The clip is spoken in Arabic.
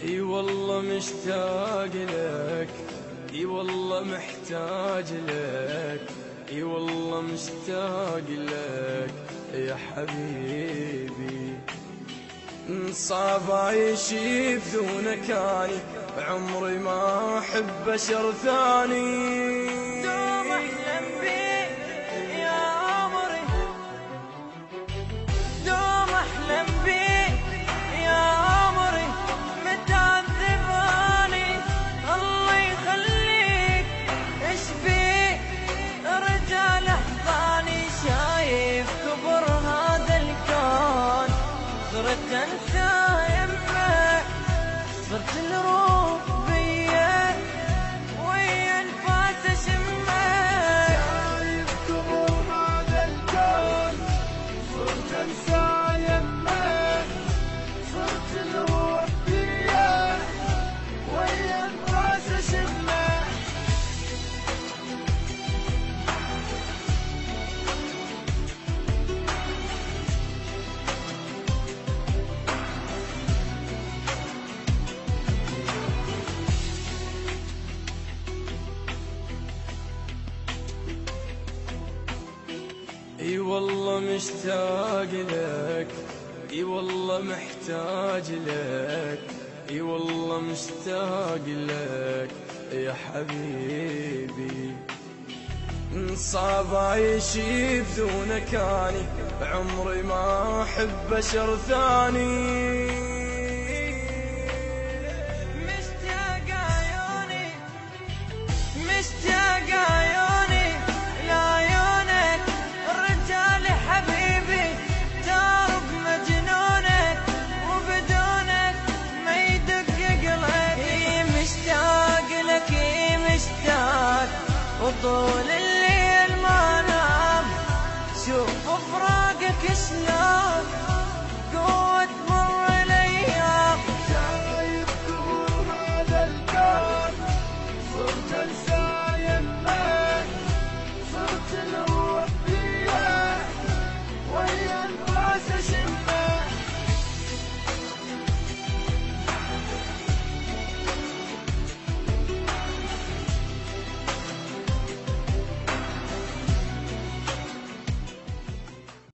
اي والله مشتاق لك، اي والله محتاج لك، اي والله مشتاق لك يا حبيبي. صعب عيشي بدونك اني، عمري ما احب بشر ثاني. دوم احلم بيك يا عمري، دوم احلم بيك يا عمري، متعذب اني الله يخليك. ايش بيك رجال احضاني، شايف كبر هذا الكون، صرت انسى يمك، صرت الروح بيا ويا انفاس اشمك. شايف كبر هذا الكون، صرت انسى يمك، صرت الروح بيا ويا انفاس اشمك. اي والله مشتاق لك، اي والله محتاج لك، اي والله مشتاق لك يا حبيبي. صعب عيشي بدونك اني، عمري ما احب بشر ثاني.